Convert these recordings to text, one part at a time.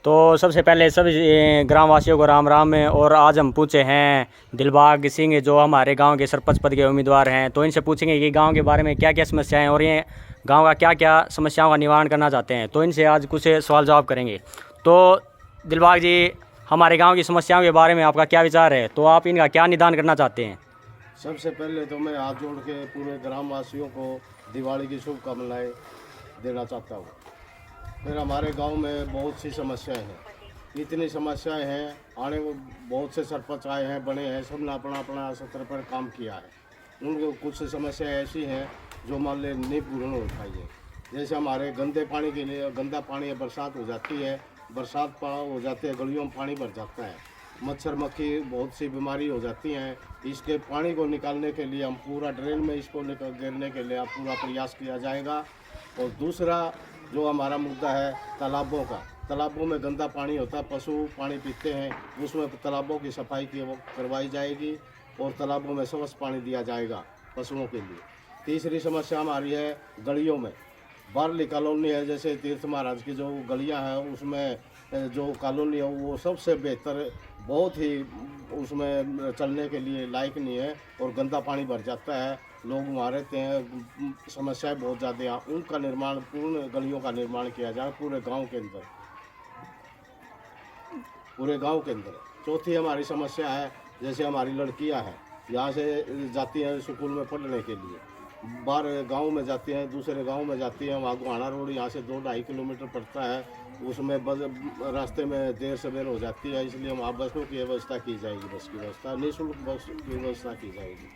तो सबसे पहले सभी ग्रामवासियों को राम राम। और आज हम पूछे हैं दिलबाग सिंह जो हमारे गांव के सरपंच पद के उम्मीदवार हैं, तो इनसे पूछेंगे कि गांव के बारे में क्या क्या समस्याएं और ये गांव का क्या क्या समस्याओं का निवारण करना चाहते हैं। तो इनसे आज कुछ सवाल जवाब करेंगे। तो दिलबाग जी, हमारे गाँव की समस्याओं के बारे में आपका क्या विचार है, तो आप इनका क्या निदान करना चाहते हैं? सबसे पहले तो मैं हाथ जोड़ के पूरे ग्रामवासियों को दिवाली की शुभकामनाएं देना चाहता हूँ। फिर हमारे गांव में बहुत सी समस्याएं हैं, इतनी समस्याएं हैं, आने वो बहुत से सरपंच आए हैं, बने हैं, सब ने अपना अपना स्तर पर काम किया है। उनको कुछ समस्याएं ऐसी हैं जो मान ले नहीं पूर्ण हो पाई है। जैसे हमारे गंदे पानी के लिए, गंदा पानी है, बरसात हो जाती है, बरसात हो जाती है, गलियों में पानी भर जाता है, मच्छर मक्खी बहुत सी बीमारी हो जाती हैं। इसके पानी को निकालने के लिए हम पूरा ड्रेन में इसको गिरने के लिए पूरा प्रयास किया जाएगा। और दूसरा जो हमारा मुद्दा है तालाबों का, तालाबों में गंदा पानी होता है, पशु पानी पीते हैं, उसमें तालाबों की सफाई की वो करवाई जाएगी और तालाबों में स्वच्छ पानी दिया जाएगा पशुओं के लिए। तीसरी समस्या हमारी है गलियों में, बारली कॉलोनी है, जैसे तीर्थ महाराज की जो गलियां हैं उसमें जो कॉलोनी है वो सबसे बेहतर, बहुत ही उसमें चलने के लिए लायक नहीं है और गंदा पानी भर जाता है, लोग वहाँ रहते हैं, समस्याएं बहुत ज़्यादा हैं। उनका निर्माण, पूर्ण गलियों का निर्माण किया जाए पूरे गांव के अंदर, पूरे गांव के अंदर। चौथी हमारी समस्या है, जैसे हमारी लड़कियां हैं यहाँ से जाती हैं स्कूल में पढ़ने के लिए, बाहर गांव में जाती हैं, दूसरे गांव में जाती हैं, वहाँ गोहाना रोड यहाँ से 2-2.5 किलोमीटर पड़ता है, उसमें रास्ते में देर सवेर हो जाती है, इसलिए वहाँ बसों की व्यवस्था की जाएगी, बस की व्यवस्था, निःशुल्क बस की व्यवस्था की जाएगी।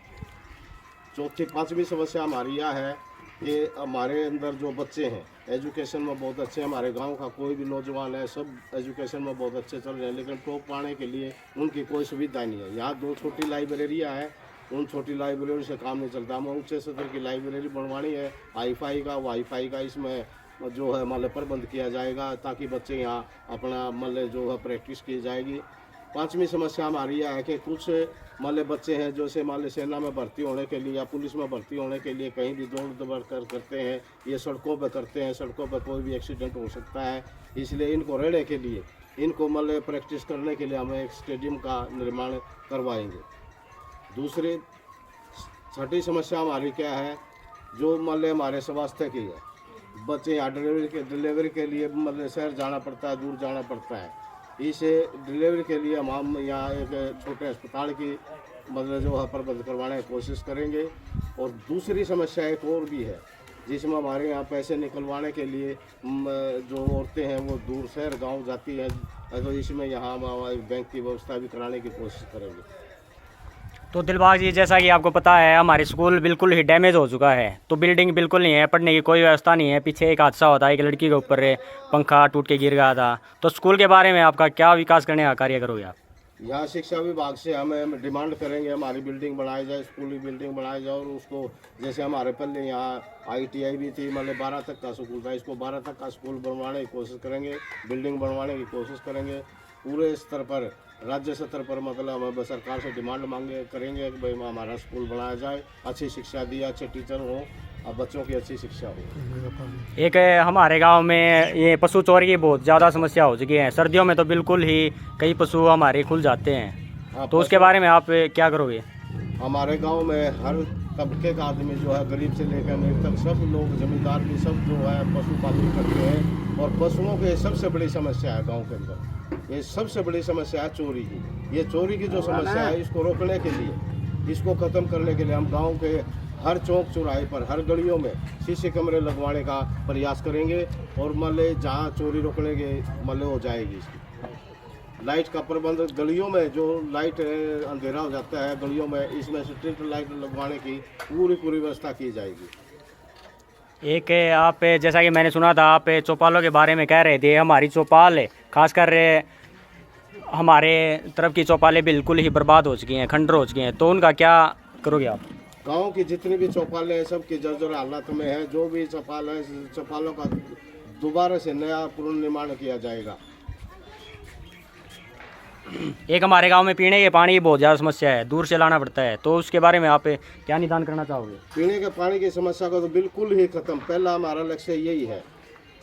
चौथी पांचवी समस्या हमारी यह है कि हमारे अंदर जो बच्चे हैं एजुकेशन में बहुत अच्छे हैं, हमारे गांव का कोई भी नौजवान है, सब एजुकेशन में बहुत अच्छे चल रहे हैं, लेकिन टॉप पाने के लिए उनकी कोई सुविधा नहीं है। यहाँ 2 छोटी लाइब्रेरियाँ हैं, उन छोटी लाइब्रेरी से काम नहीं चलता। हमें ऊंचे स्तर की लाइब्रेरी बनवानी है, हाईफाई का, वाईफाई का इसमें जो है मान प्रबंध किया जाएगा ताकि बच्चे यहाँ अपना मान जो है प्रैक्टिस की जाएगी। पांचवी समस्या हमारी यह है कि कुछ मान बच्चे हैं जो से मान सेना में भर्ती होने के लिए या पुलिस में भर्ती होने के लिए कहीं भी दौड़ दौड़ करते हैं, ये सड़कों पर करते हैं, सड़कों पर कोई भी एक्सीडेंट हो सकता है, इसलिए इनको रहने के लिए, इनको मान प्रैक्टिस करने के लिए हम एक स्टेडियम का निर्माण करवाएंगे। दूसरी छठी समस्या हमारी क्या है, जो मान हमारे स्वास्थ्य की है, बच्चे यहाँ डिलीवरी के लिए मतलब शहर जाना पड़ता है, दूर जाना पड़ता है, इस डिलीवरी के लिए हम यहाँ एक छोटे अस्पताल की मतलब जो है प्रबंध करवाने की कोशिश करेंगे। और दूसरी समस्या एक और भी है जिसमें हमारे यहाँ पैसे निकलवाने के लिए जो औरतें हैं वो दूर शहर गांव जाती हैं, तो इसमें यहाँ हम बैंक की व्यवस्था भी कराने की कोशिश करेंगे। तो दिलबाग जी, जैसा कि आपको पता है हमारे स्कूल बिल्कुल ही डैमेज हो चुका है, तो बिल्डिंग बिल्कुल नहीं है, पढ़ने की कोई व्यवस्था नहीं है। पीछे एक हादसा होता है, एक लड़की के ऊपर पंखा टूट के गिर गया था। तो स्कूल के बारे में आपका क्या विकास करने का कार्य करोगे आप? यहाँ शिक्षा विभाग से हमें डिमांड करेंगे हमारी बिल्डिंग बनाई जाए, स्कूल की बिल्डिंग बनाई जाए, और उसको जैसे हमारे पहले यहाँ ITI भी थी, मतलब 12 तक का स्कूल था, इसको 12 तक का स्कूल बनवाने की कोशिश करेंगे, बिल्डिंग बनवाने की कोशिश करेंगे। पूरे स्तर पर, राज्य स्तर पर मतलब हम सरकार से डिमांड मांगे करेंगे कि भाई हमारा स्कूल बनाया जाए, अच्छी शिक्षा दी, अच्छे टीचर हों और बच्चों की अच्छी शिक्षा हो। एक हमारे गांव में ये पशु चोरी की बहुत ज़्यादा समस्या हो चुकी है, सर्दियों में तो बिल्कुल ही कई पशु हमारे खुल जाते हैं, तो उसके बारे में आप क्या करोगे? हमारे गांव में हर तबके का आदमी जो है, गरीब से लेकर अमीर तक, सब लोग जमींदार भी सब जो है पशुपालन करते हैं, और पशुओं की सबसे बड़ी समस्या है गांव के अंदर, ये सबसे बड़ी समस्या है चोरी की। ये चोरी की जो समस्या है, इसको रोकने के लिए, इसको ख़त्म करने के लिए हम गांव के हर चौक चौराहे पर, हर गलियों में शीशे कमरे लगवाने का प्रयास करेंगे, और मतलब जहाँ चोरी रोकने के मतलब हो जाएगी। इसकी लाइट का प्रबंध, गलियों में जो लाइट अंधेरा हो जाता है गलियों में, इसमें स्ट्रीट लाइट लगवाने की पूरी व्यवस्था की जाएगी। एक आप, जैसा कि मैंने सुना था, आप चौपालों के बारे में कह रहे थे, हमारी चौपाल खासकर हमारे तरफ की चौपालें बिल्कुल ही बर्बाद हो चुकी हैं, खंडर हो चुकी हैं, तो उनका क्या करोगे आप? गांव की जितनी भी चौपालें हैं सब की जर्जर हालत में है, जो भी चौपाल है, चौपालों का दोबारा से नया पुनर्निर्माण किया जाएगा। एक हमारे गांव में पीने के पानी की बहुत ज़्यादा समस्या है, दूर से लाना पड़ता है, तो उसके बारे में आप क्या निदान करना चाहोगे? पीने के पानी की समस्या को तो बिल्कुल ही खत्म, पहला हमारा लक्ष्य यही है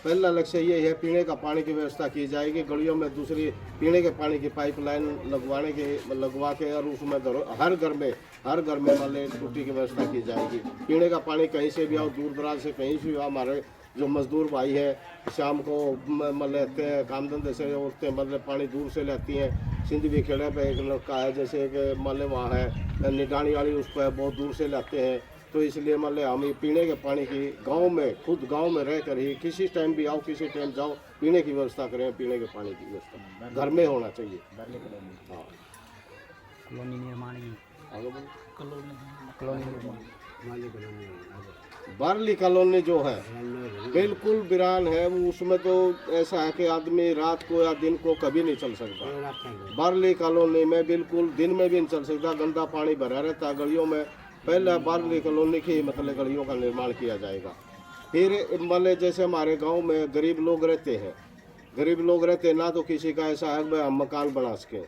पहला लक्ष्य ये है पीने का पानी की व्यवस्था की जाएगी। गलियों में दूसरी पीने के पानी की पाइपलाइन लगवा के और उसमें हर घर में मतलब टूटी की व्यवस्था की जाएगी। पीने का पानी कहीं से भी आओ, दूर दराज से कहीं से भी आओ, हमारे जो मजदूर भाई है शाम को मतलब लेते हैं काम धंधे से, औरतें मतलब पानी दूर से लेती हैं। सिंधवी खेड़े पे एक लड़का है जैसे कि मतलब वहाँ है निडानी वाली, उस पर बहुत दूर से लाते हैं। तो इसलिए मतलब हम पीने के पानी की गांव में खुद गांव में रह कर ही किसी टाइम भी आओ किसी टाइम जाओ पीने की व्यवस्था करें। पीने के पानी की व्यवस्था घर में होना चाहिए। हाँ कॉलोनी निर्माण बारली कॉलोनी जो है बिल्कुल वीरान है। उसमें तो ऐसा है कि आदमी रात को या दिन को कभी नहीं चल सकता। बारली कॉलोनी में बिल्कुल दिन में भी नहीं चल सकता, गंदा पानी भरा रहता गलियों में। पहले बारली कॉलोनी की मतलब गलियों का निर्माण किया जाएगा। फिर मतलब जैसे हमारे गांव में गरीब लोग रहते हैं, ना तो किसी का ऐसा है भाई हम मकान बना सकें,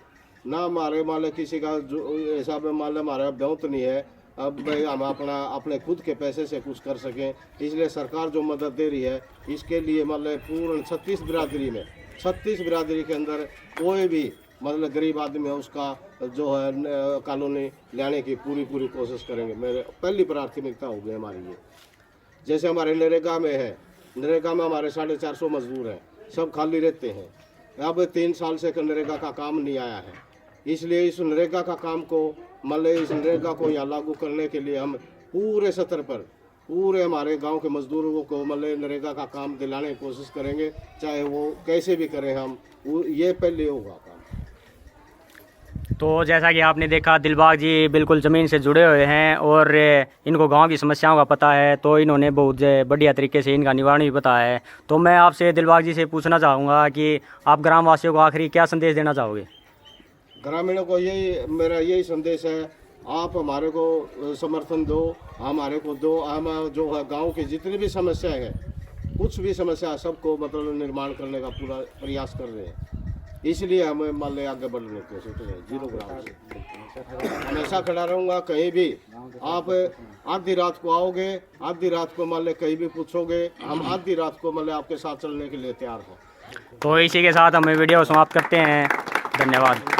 ना हमारे माले किसी का जो ऐसा माले हमारा ब्यौत नहीं है अब भाई हम अपने खुद के पैसे से कुछ कर सकें। इसलिए सरकार जो मदद दे रही है इसके लिए मतलब पूर्ण 36 बिरादरी के अंदर कोई भी मतलब गरीब आदमी है उसका जो है कॉलोनी लाने की पूरी कोशिश करेंगे। मेरे पहली प्राथमिकता होगी हमारी ये। जैसे हमारे नरेगा में है, नरेगा में हमारे 450 मजदूर हैं, सब खाली रहते हैं। अब 3 साल से नरेगा का काम नहीं आया है, इसलिए इस नरेगा का काम को मतलब इस नरेगा को यहाँ लागू करने के लिए हम पूरे सतर पर पूरे हमारे गांव के मजदूरों को मतलब नरेगा का काम दिलाने की कोशिश करेंगे, चाहे वो कैसे भी करें हम, ये पहले होगा काम। तो जैसा कि आपने देखा दिलबाग जी बिल्कुल ज़मीन से जुड़े हुए हैं और इनको गांव की समस्याओं का पता है, तो इन्होंने बहुत बढ़िया तरीके से इनका निवारण भी पता है। तो मैं आपसे दिलबाग जी से पूछना चाहूँगा कि आप ग्रामवासियों को आखिरी क्या संदेश देना चाहोगे? ग्रामीणों को मेरा यही संदेश है, आप हमारे को समर्थन दो, हमारे को दो। हम जो है गांव की जितनी भी समस्याएं हैं, कुछ भी समस्या है, सबको मतलब निर्माण करने का पूरा प्रयास कर रहे हैं। इसलिए हमें मान ले आगे बढ़ने की कोशिश करें। 0 ग्राम से हमेशा खड़ा रहूँगा। कहीं भी आप आधी रात को आओगे, आधी रात को मान ले कहीं भी पूछोगे, हम आधी रात को मान ले आपके साथ चलने के लिए तैयार हैं। तो इसी के साथ हम वीडियो समाप्त करते हैं। धन्यवाद।